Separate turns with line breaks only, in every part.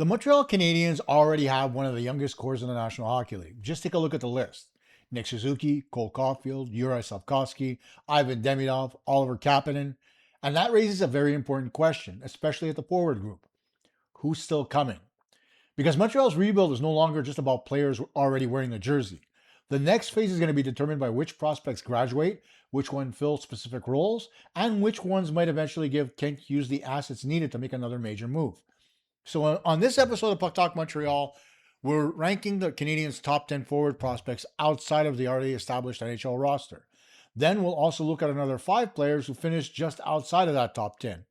The Montreal Canadiens already have one of the youngest cores in the National Hockey League. Just take a look at the list. Nick Suzuki, Cole Caulfield, Juraj Slavkovsky, Ivan Demidov, Oliver Kapanen. And that raises a very important question, especially at the forward group. Who's still coming? Because Montreal's rebuild is no longer just about players already wearing the jersey. The next phase is going to be determined by which prospects graduate, which one fills specific roles, and which ones might eventually give Kent Hughes the assets needed to make another major move. So on this episode of PuckTalk Montreal, we're ranking the Canadiens' top 10 forward prospects outside of the already established NHL roster. Then we'll also look at another 5 players who finished just outside of that top 10.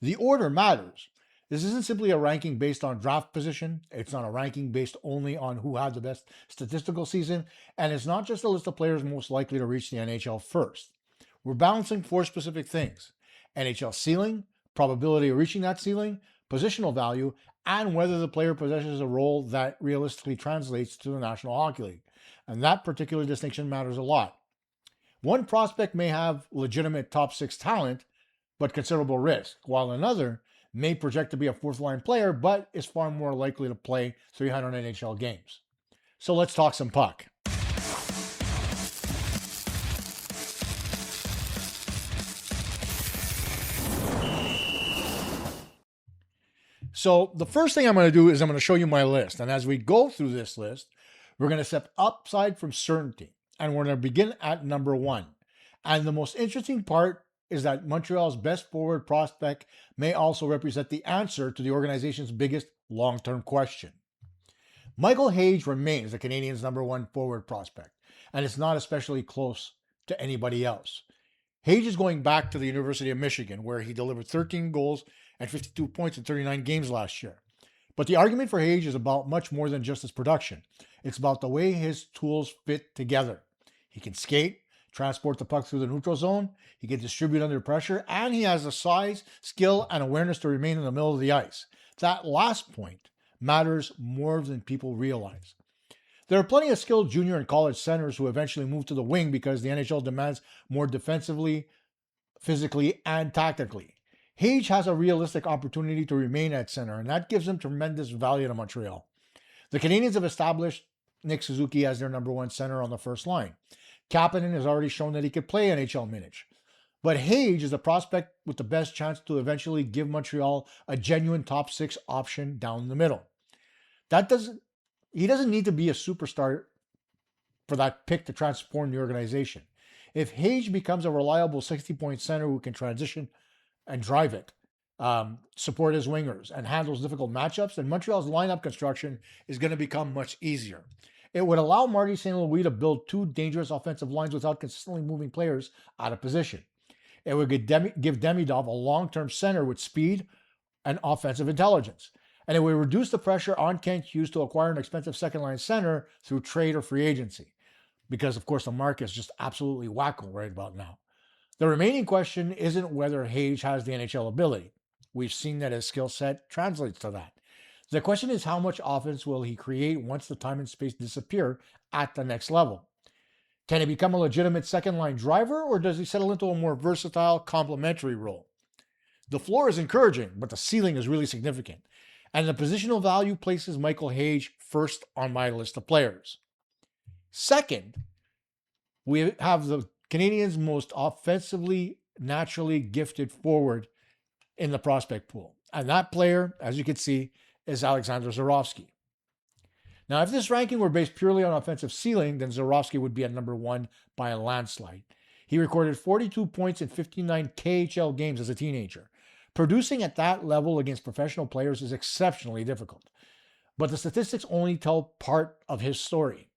The order matters. This isn't simply a ranking based on draft position. It's not a ranking based only on who had the best statistical season. And it's not just a list of players most likely to reach the NHL first. We're balancing 4 specific things: NHL ceiling, probability of reaching that ceiling, positional value, and whether the player possesses a role that realistically translates to the National Hockey League. And that particular distinction matters a lot. One prospect may have legitimate top 6 talent, but considerable risk, while another may project to be a fourth-line player, but is far more likely to play 300 NHL games. So let's talk some puck. So the first thing I'm going to do is I'm going to show you my list. And as we go through this list, we're going to step upside from certainty. And we're going to begin at number 1. And the most interesting part is that Montreal's best forward prospect may also represent the answer to the organization's biggest long-term question. Michael Hage remains the Canadiens' number 1 forward prospect, and it's not especially close to anybody else. Hage is going back to the University of Michigan, where he delivered 13 goals and 52 points in 39 games last year. But the argument for Hage is about much more than just his production. It's about the way his tools fit together. He can skate, transport the puck through the neutral zone, he can distribute under pressure, and he has the size, skill, and awareness to remain in the middle of the ice. That last point matters more than people realize. There are plenty of skilled junior and college centers who eventually move to the wing because the NHL demands more defensively, physically, and tactically. Hage has a realistic opportunity to remain at center, and that gives him tremendous value to Montreal. The Canadiens have established Nick Suzuki as their number 1 center on the first line. Kapanen has already shown that he could play NHL minutes. But Hage is the prospect with the best chance to eventually give Montreal a genuine top 6 option down the middle. He doesn't need to be a superstar for that pick to transform the organization. If Hage becomes a reliable 60-point center who can transition and drive it, support his wingers, and handles difficult matchups, then Montreal's lineup construction is going to become much easier. It would allow Marty St. Louis to build 2 dangerous offensive lines without consistently moving players out of position. It would give Demidov a long-term center with speed and offensive intelligence. And it would reduce the pressure on Kent Hughes to acquire an expensive second-line center through trade or free agency. Because, of course, the market is just absolutely wacko right about now. The remaining question isn't whether Hage has the NHL ability. We've seen that his skill set translates to that. The question is how much offense will he create once the time and space disappear at the next level? Can he become a legitimate second-line driver, or does he settle into a more versatile, complementary role? The floor is encouraging, but the ceiling is really significant. And the positional value places Michael Hage first on my list of players. Second, we have the Canadiens' most offensively, naturally gifted forward in the prospect pool. And that player, as you can see, is Alexander Zharovsky. Now, if this ranking were based purely on offensive ceiling, then Zharovsky would be at number 1 by a landslide. He recorded 42 points in 59 KHL games as a teenager. Producing at that level against professional players is exceptionally difficult. But the statistics only tell part of his story.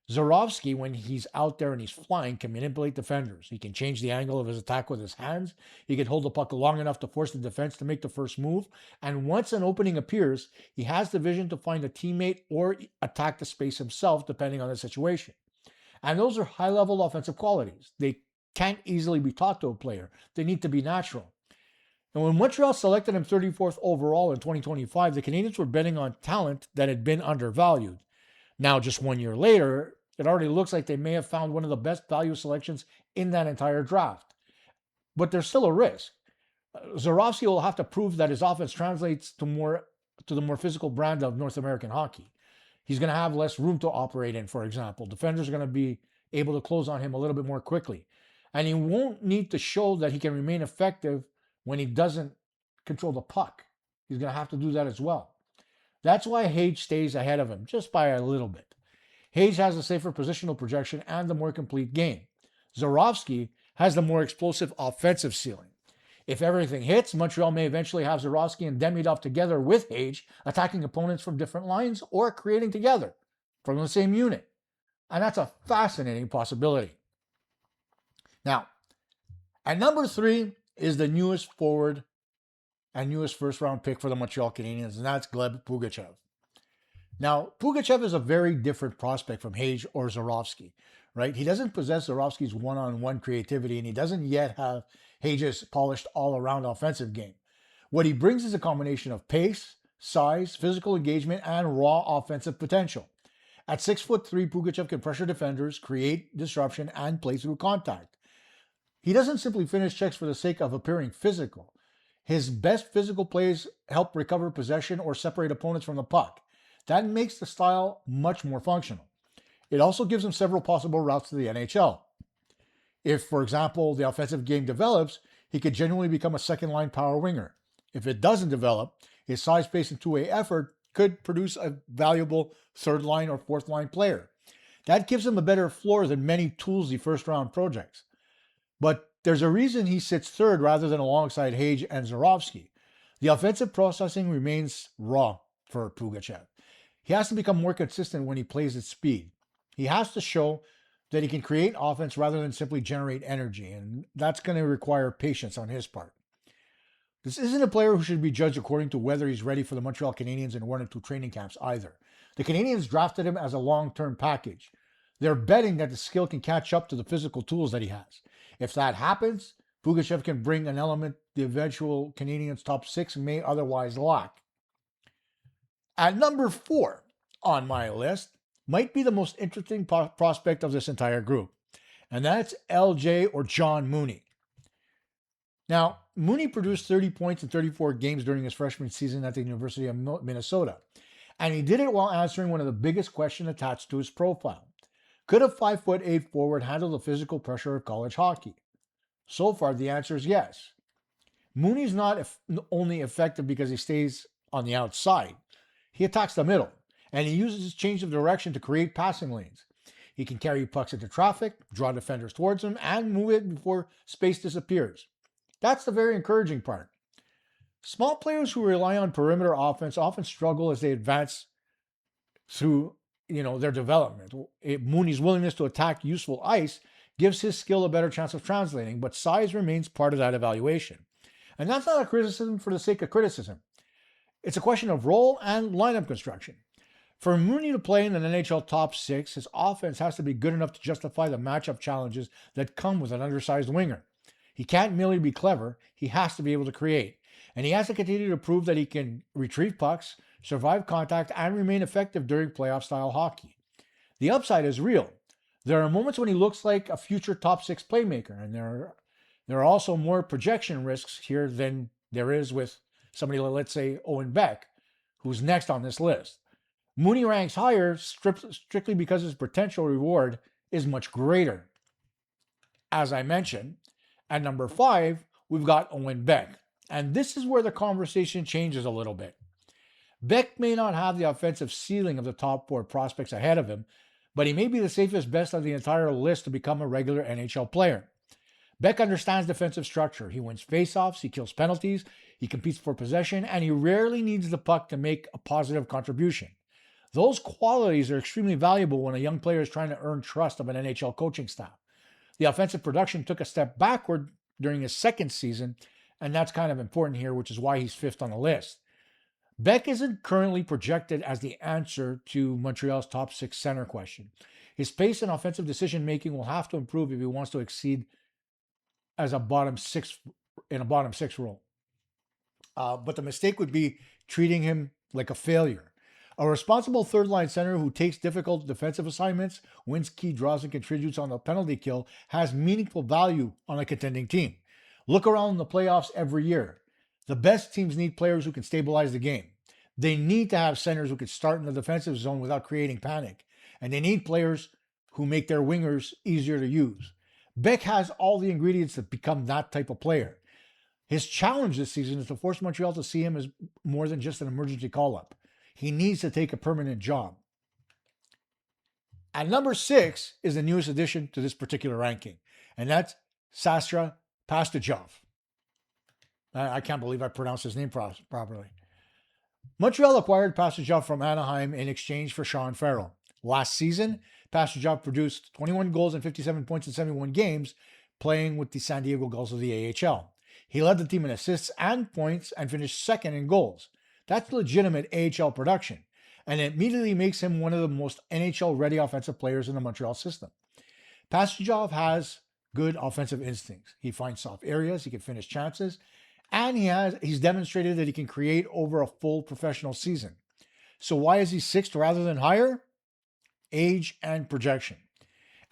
Zharovsky, when he's out there and he's flying, can manipulate defenders. He can change the angle of his attack with his hands. He can hold the puck long enough to force the defense to make the first move. And once an opening appears, he has the vision to find a teammate or attack the space himself, depending on the situation. And those are high-level offensive qualities. They can't easily be taught to a player. They need to be natural. And when Montreal selected him 34th overall in 2025, the Canadiens were betting on talent that had been undervalued. Now, just 1 year later, it already looks like they may have found one of the best value selections in that entire draft. But there's still a risk. Zharovsky will have to prove that his offense translates to more to the more physical brand of North American hockey. He's going to have less room to operate in, for example. Defenders are going to be able to close on him a little bit more quickly. And he won't need to show that he can remain effective when he doesn't control the puck. He's going to have to do that as well. That's why Hage stays ahead of him, just by a little bit. Hage has a safer positional projection and the more complete game. Zharovsky has the more explosive offensive ceiling. If everything hits, Montreal may eventually have Zharovsky and Demidov together with Hage, attacking opponents from different lines or creating together from the same unit. And that's a fascinating possibility. Now, at number 3 is the newest forward and newest first-round pick for the Montreal Canadiens, and that's Gleb Pugachev. Now, Pugachev is a very different prospect from Hage or Zharovsky, right? He doesn't possess Zharovsky's one-on-one creativity, and he doesn't yet have Hage's polished all-around offensive game. What he brings is a combination of pace, size, physical engagement, and raw offensive potential. At 6'3", Pugachev can pressure defenders, create disruption, and play through contact. He doesn't simply finish checks for the sake of appearing physical. His best physical plays help recover possession or separate opponents from the puck. That makes the style much more functional. It also gives him several possible routes to the NHL. If, for example, the offensive game develops, he could genuinely become a second-line power winger. If it doesn't develop, his size, pace, and two-way effort could produce a valuable third-line or fourth-line player. That gives him a better floor than many toolsy first-round projects. But there's a reason he sits third rather than alongside Hage and Zharovsky. The offensive processing remains raw for Pugachev. He has to become more consistent when he plays at speed. He has to show that he can create offense rather than simply generate energy, and that's going to require patience on his part. This isn't a player who should be judged according to whether he's ready for the Montreal Canadiens in 1 or 2 training camps either. The Canadiens drafted him as a long-term package. They're betting that the skill can catch up to the physical tools that he has. If that happens, Pugachev can bring an element the eventual Canadiens top 6 may otherwise lack. At number 4 on my list might be the most interesting prospect of this entire group, and that's LJ or John Mooney. Now, Mooney produced 30 points in 34 games during his freshman season at the University of Minnesota, and he did it while answering one of the biggest questions attached to his profile. Could a 5'8" forward handle the physical pressure of college hockey? So far, the answer is yes. Mooney's not only effective because he stays on the outside. He attacks the middle, and he uses his change of direction to create passing lanes. He can carry pucks into traffic, draw defenders towards him, and move it before space disappears. That's the very encouraging part. Small players who rely on perimeter offense often struggle as they advance through their development. Mooney's willingness to attack useful ice gives his skill a better chance of translating, but size remains part of that evaluation. And that's not a criticism for the sake of criticism. It's a question of role and lineup construction. For Mooney to play in an NHL top 6, his offense has to be good enough to justify the matchup challenges that come with an undersized winger. He can't merely be clever, he has to be able to create. And he has to continue to prove that he can retrieve pucks, survive contact, and remain effective during playoff-style hockey. The upside is real. There are moments when he looks like a future top 6 playmaker, and there are also more projection risks here than there is with somebody like, let's say, Owen Beck, who's next on this list. Mooney ranks higher strictly because his potential reward is much greater. As I mentioned, at number 5, we've got Owen Beck. And this is where the conversation changes a little bit. Beck may not have the offensive ceiling of the top 4 prospects ahead of him, but he may be the safest bet of the entire list to become a regular NHL player. Beck understands defensive structure. He wins faceoffs, he kills penalties, he competes for possession, and he rarely needs the puck to make a positive contribution. Those qualities are extremely valuable when a young player is trying to earn trust of an NHL coaching staff. The offensive production took a step backward during his second season, and that's kind of important here, which is why he's 5th on the list. Beck isn't currently projected as the answer to Montreal's top 6 center question. His pace and offensive decision-making will have to improve if he wants to exceed as a bottom 6 role. But the mistake would be treating him like a failure. A responsible third-line center who takes difficult defensive assignments, wins key draws, and contributes on the penalty kill has meaningful value on a contending team. Look around the playoffs every year. The best teams need players who can stabilize the game. They need to have centers who can start in the defensive zone without creating panic. And they need players who make their wingers easier to use. Beck has all the ingredients to become that type of player. His challenge this season is to force Montreal to see him as more than just an emergency call-up. He needs to take a permanent job. At number 6 is the newest addition to this particular ranking, and that's Sasha Pastujov. I can't believe I pronounced his name properly. Montreal acquired Pastujov from Anaheim in exchange for Sean Farrell. Last season, Pastujov produced 21 goals and 57 points in 71 games, playing with the San Diego Gulls of the AHL. He led the team in assists and points and finished second in goals. That's legitimate AHL production, and it immediately makes him one of the most NHL-ready offensive players in the Montreal system. Pastujov has good offensive instincts. He finds soft areas, he can finish chances, and he's demonstrated that he can create over a full professional season. So why is he 6th rather than higher? Age and projection.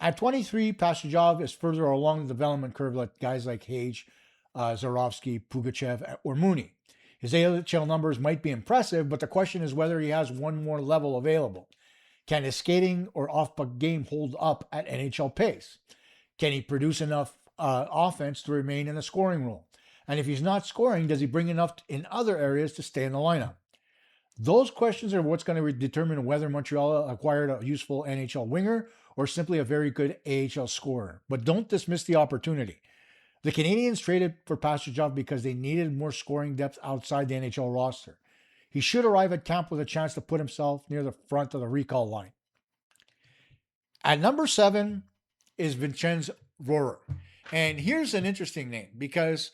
At 23, Pastujov is further along the development curve like guys like Hage, Zharovsky, Pugachev, or Mooney. His AHL numbers might be impressive, but the question is whether he has one more level available. Can his skating or off-puck game hold up at NHL pace? Can he produce enough offense to remain in a scoring role? And if he's not scoring, does he bring enough in other areas to stay in the lineup? Those questions are what's going to determine whether Montreal acquired a useful NHL winger or simply a very good AHL scorer. But don't dismiss the opportunity. The Canadiens traded for Pastujov because they needed more scoring depth outside the NHL roster. He should arrive at camp with a chance to put himself near the front of the recall line. At number 7 is Vincenz Rohrer. And here's an interesting name because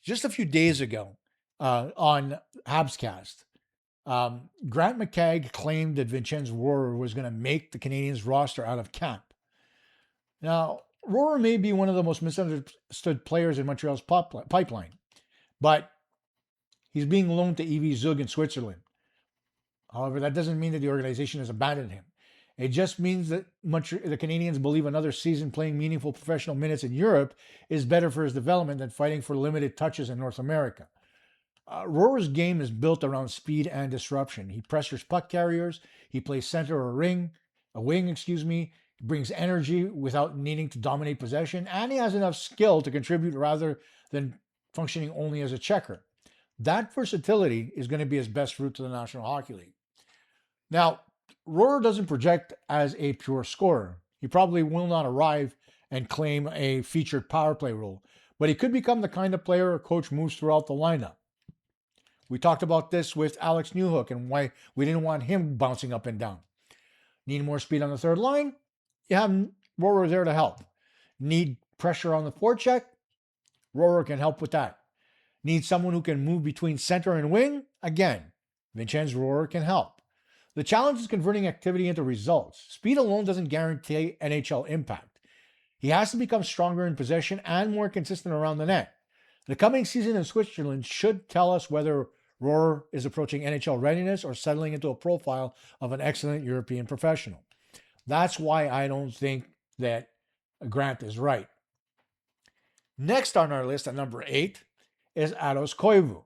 just a few days ago on Habscast, Grant McCagg claimed that Vincenz Rohrer was going to make the Canadiens roster out of camp. Now, Rohrer may be one of the most misunderstood players in Montreal's pipeline, but he's being loaned to EV Zug in Switzerland. However, that doesn't mean that the organization has abandoned him. It just means that the Canadiens believe another season playing meaningful professional minutes in Europe is better for his development than fighting for limited touches in North America. Rohrer's game is built around speed and disruption. He pressures puck carriers. He plays center or a wing. He brings energy without needing to dominate possession, and he has enough skill to contribute rather than functioning only as a checker. That versatility is going to be his best route to the National Hockey League. Now, Rohrer doesn't project as a pure scorer. He probably will not arrive and claim a featured power play role, but he could become the kind of player a coach moves throughout the lineup. We talked about this with Alex Newhook and why we didn't want him bouncing up and down. Need more speed on the third line? You have Rohrer there to help. Need pressure on the forecheck? Rohrer can help with that. Need someone who can move between center and wing? Again, Vincenz Rohrer can help. The challenge is converting activity into results. Speed alone doesn't guarantee NHL impact. He has to become stronger in possession and more consistent around the net. The coming season in Switzerland should tell us whether Rohrer is approaching NHL readiness or settling into a profile of an excellent European professional. That's why I don't think that Grant is right. Next on our list at number 8 is Ados Koivu.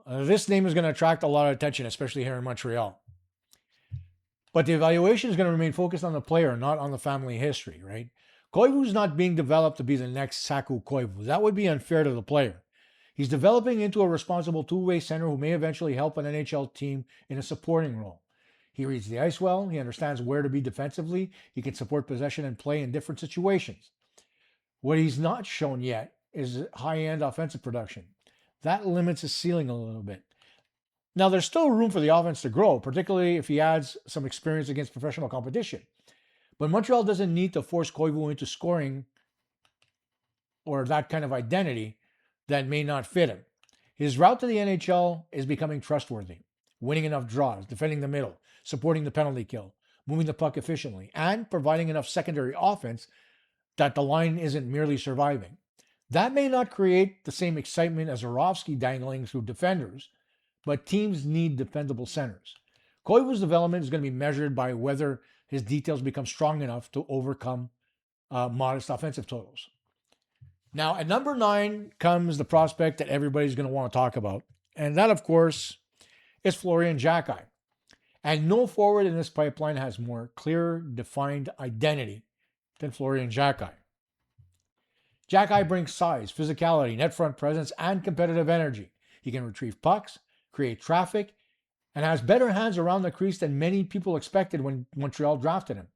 This name is going to attract a lot of attention, especially here in Montreal. But the evaluation is going to remain focused on the player, not on the family history, right? Koivu's not being developed to be the next Saku Koivu. That would be unfair to the player. He's developing into a responsible two-way center who may eventually help an NHL team in a supporting role. He reads the ice well. He understands where to be defensively. He can support possession and play in different situations. What he's not shown yet is high-end offensive production. That limits his ceiling a little bit. Now, there's still room for the offense to grow, particularly if he adds some experience against professional competition. But Montreal doesn't need to force Koivu into scoring or that kind of identity that may not fit him. His route to the NHL is becoming trustworthy, winning enough draws, defending the middle, supporting the penalty kill, moving the puck efficiently, and providing enough secondary offense that the line isn't merely surviving. That may not create the same excitement as Zharovsky dangling through defenders, but teams need dependable centers. Koivu's development is going to be measured by whether his details become strong enough to overcome modest offensive totals. Now, at number 9 comes the prospect that everybody's going to want to talk about. And that, of course, is Florian Xhekaj. And no forward in this pipeline has more clear, defined identity than Florian Xhekaj. Xhekaj brings size, physicality, net front presence, and competitive energy. He can retrieve pucks, create traffic, and has better hands around the crease than many people expected when Montreal drafted him.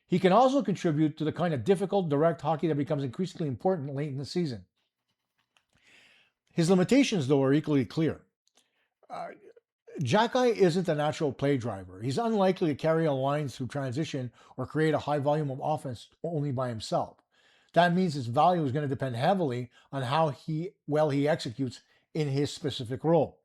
He can also contribute to the kind of difficult, direct hockey that becomes increasingly important late in the season. His limitations, though, are equally clear. Xhekaj isn't a natural play driver. He's unlikely to carry a line through transition or create a high volume of offense only by himself. That means his value is going to depend heavily on how well he executes in his specific role.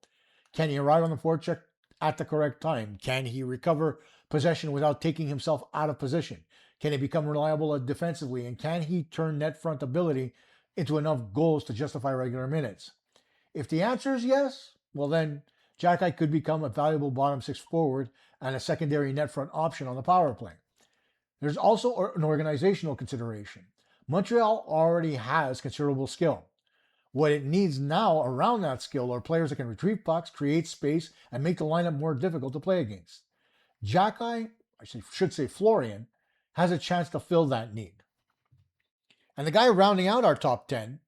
Can he arrive on the forecheck at the correct time? Can he recover possession without taking himself out of position? Can he become reliable defensively? And can he turn net front ability into enough goals to justify regular minutes? If the answer is yes, well then Xhekaj could become a valuable bottom six forward and a secondary net front option on the power play. There's also an organizational consideration. Montreal already has considerable skill. What it needs now around that skill are players that can retrieve pucks, create space, and make the lineup more difficult to play against. Xhekaj, should say Florian, has a chance to fill that need. And the guy rounding out our top 10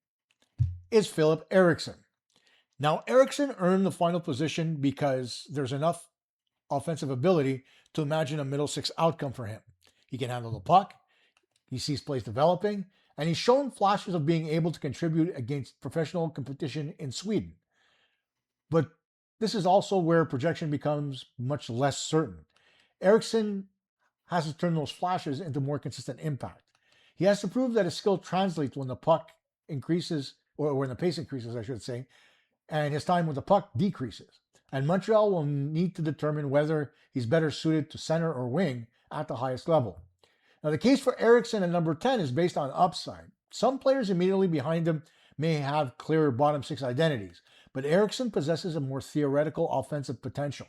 is Philip Eriksson. Now, Eriksson earned the final position because there's enough offensive ability to imagine a middle six outcome for him. He can handle the puck, he sees plays developing, and he's shown flashes of being able to contribute against professional competition in Sweden. But this is also where projection becomes much less certain. Eriksson has to turn those flashes into more consistent impact. He has to prove that his skill translates when the puck increases, or when the pace increases, I should say, and his time with the puck decreases. And Montreal will need to determine whether he's better suited to center or wing at the highest level. Now, the case for Eriksson at number 10 is based on upside. Some players immediately behind him may have clearer bottom six identities, but Eriksson possesses a more theoretical offensive potential.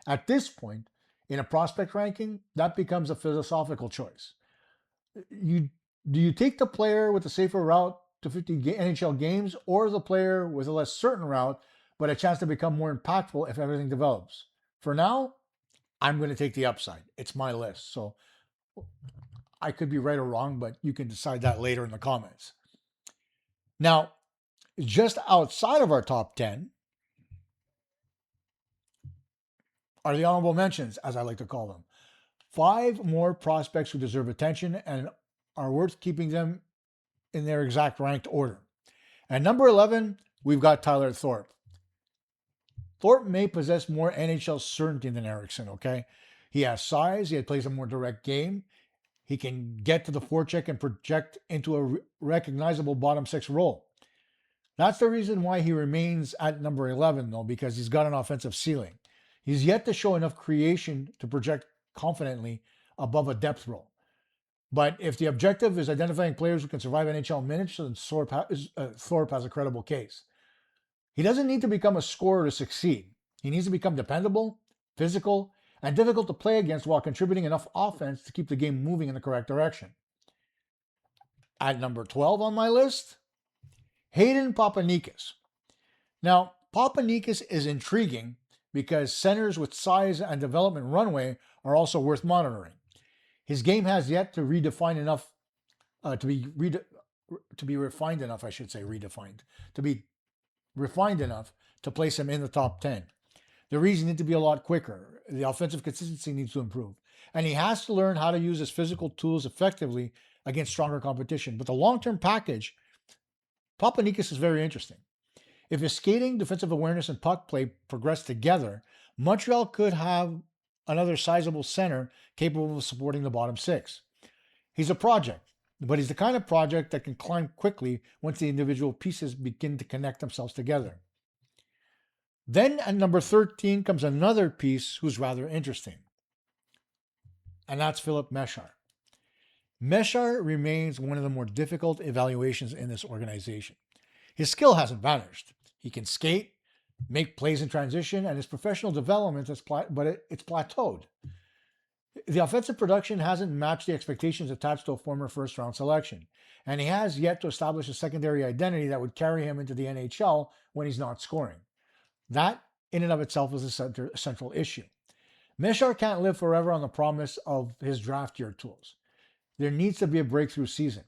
At this point, in a prospect ranking, that becomes a philosophical choice. Do you take the player with a safer route to 50 NHL games, or the player with a less certain route, but a chance to become more impactful if everything develops? For now, I'm going to take the upside. It's my list. So I could be right or wrong, but you can decide that later in the comments. Now, just outside of our top 10 are the honorable mentions, as I like to call them. 5 more prospects who deserve attention and are worth keeping them in their exact ranked order. At number 11, we've got Tyler Thorpe. Thorpe may possess more NHL certainty than Eriksson, okay? He has size, he plays a more direct game, he can get to the forecheck and project into a recognizable bottom six role. That's the reason why he remains at number 11, though, because he's got an offensive ceiling. He's yet to show enough creation to project confidently above a depth role. But if the objective is identifying players who can survive NHL minutes, then Thorpe has a credible case. He doesn't need to become a scorer to succeed. He needs to become dependable, physical, and difficult to play against while contributing enough offense to keep the game moving in the correct direction. At number 12 on my list, Hayden Papanikis. Now, Papanikis is intriguing because centers with size and development runway are also worth monitoring. His game has yet to redefine enough, to be refined enough, to be refined enough to place him in the top 10. The reason needs to be a lot quicker. The offensive consistency needs to improve. And he has to learn how to use his physical tools effectively against stronger competition. But the long-term package, Papanikis is very interesting. If his skating, defensive awareness, and puck play progress together, Montreal could have another sizable center capable of supporting the bottom six. He's a project, but he's the kind of project that can climb quickly once the individual pieces begin to connect themselves together. Then at number 13 comes another piece who's rather interesting, and that's Philip Mesar. Mesar remains one of the more difficult evaluations in this organization. His skill hasn't vanished. He can skate, make plays in transition, and his professional development it's plateaued. The offensive production hasn't matched the expectations attached to a former first-round selection, and he has yet to establish a secondary identity that would carry him into the NHL when he's not scoring. That in and of itself is a central issue. Meshar can't live forever on the promise of his draft year tools. There needs to be a breakthrough season,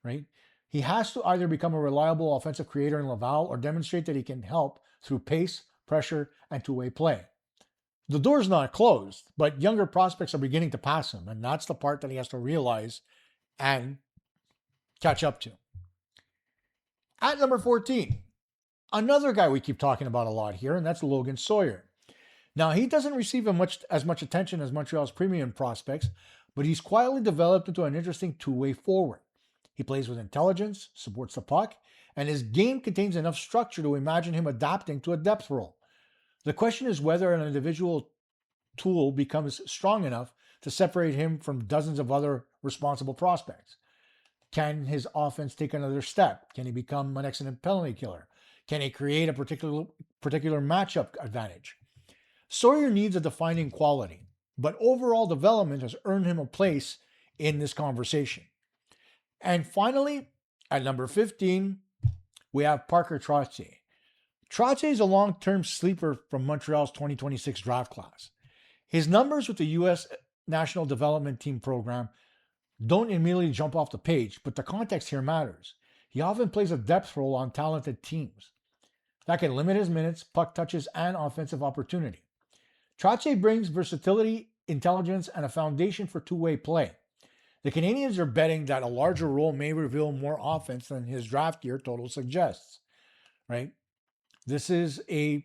right? He has to either become a reliable offensive creator in Laval or demonstrate that he can help through pace, pressure, and two-way play. The door's not closed, but younger prospects are beginning to pass him, and that's the part that he has to realize and catch up to. At number 14, another guy we keep talking about a lot here, and that's Logan Sawyer. Now, he doesn't receive as much attention as Montreal's premium prospects, but he's quietly developed into an interesting two-way forward. He plays with intelligence, supports the puck, and his game contains enough structure to imagine him adapting to a depth role. The question is whether an individual tool becomes strong enough to separate him from dozens of other responsible prospects. Can his offense take another step? Can he become an excellent penalty killer? Can he create a particular matchup advantage? Sawyer needs a defining quality, but overall development has earned him a place in this conversation. And finally, at number 15, we have Parker Trottier. Trottier is a long-term sleeper from Montreal's 2026 draft class. His numbers with the U.S. National Development Team program don't immediately jump off the page, but the context here matters. He often plays a depth role on talented teams. That can limit his minutes, puck touches, and offensive opportunity. Trottier brings versatility, intelligence, and a foundation for two-way play. The Canadiens are betting that a larger role may reveal more offense than his draft year total suggests, right? This is a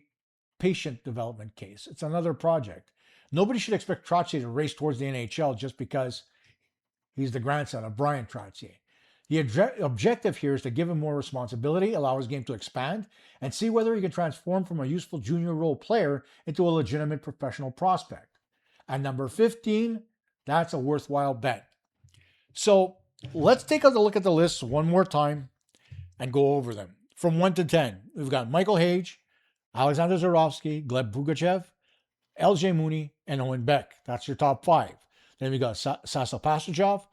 patient development case. It's another project. Nobody should expect Trottier to race towards the NHL just because he's the grandson of Brian Trottier. The objective here is to give him more responsibility, allow his game to expand, and see whether he can transform from a useful junior role player into a legitimate professional prospect. At number 15, that's a worthwhile bet. So let's take a look at the list one more time and go over them. From 1 to 10, we've got Michael Hage, Alexander Zharovsky, Gleb Pugachev, LJ Mooney, and Owen Beck. That's your top 5. Then we got Saso Pastujov,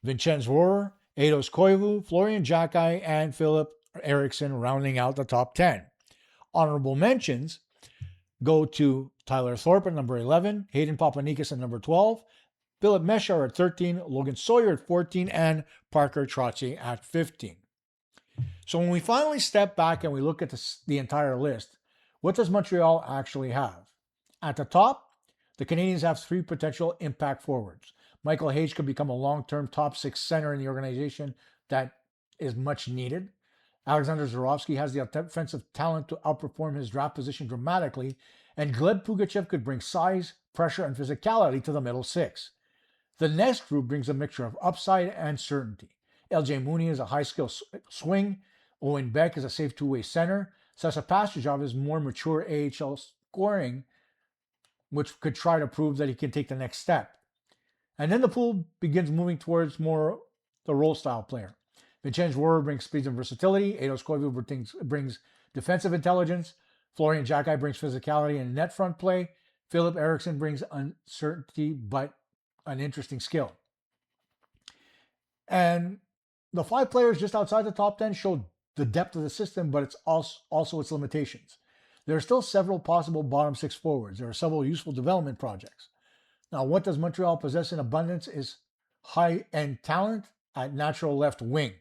Vincenz Rohrer, Eidos Koivu, Florian Xhekaj, and Philip Eriksson rounding out the top 10. Honorable mentions go to Tyler Thorpe at number 11, Hayden Papanikis at number 12, Philip Meshar at 13, Logan Sawyer at 14, and Parker Trottier at 15. So when we finally step back and we look at the entire list, what does Montreal actually have? At the top, the Canadiens have 3 potential impact forwards. Michael Hage could become a long-term top 6 center in the organization that is much needed. Alexander Zharovsky has the offensive talent to outperform his draft position dramatically, and Gleb Pugachev could bring size, pressure, and physicality to the middle 6. The next group brings a mixture of upside and certainty. LJ Mooney is a high-skill swing. Owen Beck is a safe two-way center. Saso Pastujov is more mature AHL scoring, which could try to prove that he can take the next step. And then the pool begins moving towards more the role style player. Vincenz Rohrer brings speed and versatility. Eidos Koivu brings defensive intelligence. Florian Xhekaj brings physicality and net front play. Philip Eriksson brings uncertainty, but an interesting skill. And the 5 players just outside the top 10 show the depth of the system, but it's also its limitations. There are still several possible bottom 6 forwards. There are several useful development projects. Now, what does Montreal possess in abundance is high-end talent at natural left wing.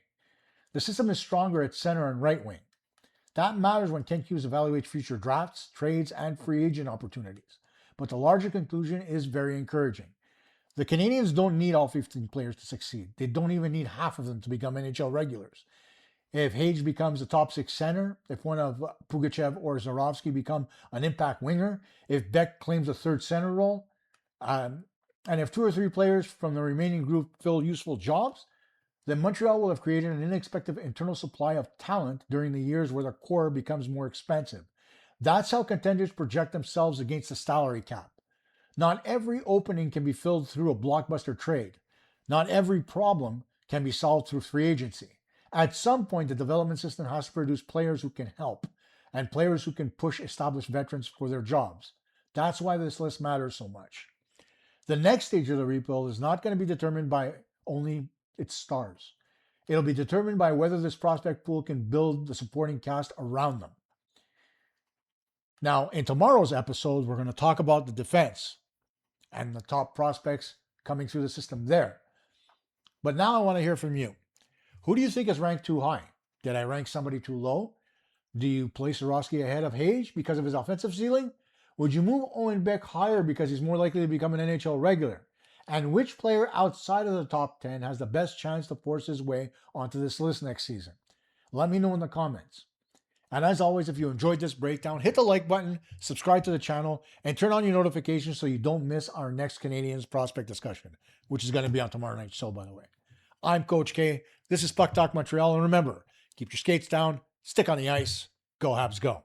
The system is stronger at center and right wing. That matters when Kent Hughes evaluates future drafts, trades, and free agent opportunities. But the larger conclusion is very encouraging. The Canadiens don't need all 15 players to succeed. They don't even need half of them to become NHL regulars. If Hage becomes a top 6 center, if one of Pugachev or Zharovsky become an impact winger, if Beck claims a third center role, and if 2 or 3 players from the remaining group fill useful jobs, then Montreal will have created an unexpected internal supply of talent during the years where the core becomes more expensive. That's how contenders project themselves against the salary cap. Not every opening can be filled through a blockbuster trade. Not every problem can be solved through free agency. At some point, the development system has to produce players who can help and players who can push established veterans for their jobs. That's why this list matters so much. The next stage of the rebuild is not going to be determined by only its stars. It'll be determined by whether this prospect pool can build the supporting cast around them. Now, in tomorrow's episode, we're going to talk about the defense and the top prospects coming through the system there. But now I want to hear from you. Who do you think is ranked too high? Did I rank somebody too low? Do you place Zharovsky ahead of Hage because of his offensive ceiling? Would you move Owen Beck higher because he's more likely to become an NHL regular? And which player outside of the top 10 has the best chance to force his way onto this list next season? Let me know in the comments. And as always, if you enjoyed this breakdown, hit the like button, subscribe to the channel, and turn on your notifications so you don't miss our next Canadiens prospect discussion, which is going to be on tomorrow night's show, by the way. I'm Coach K. This is PuckTalk Montreal. And remember, keep your skates down, stick on the ice, go Habs, go.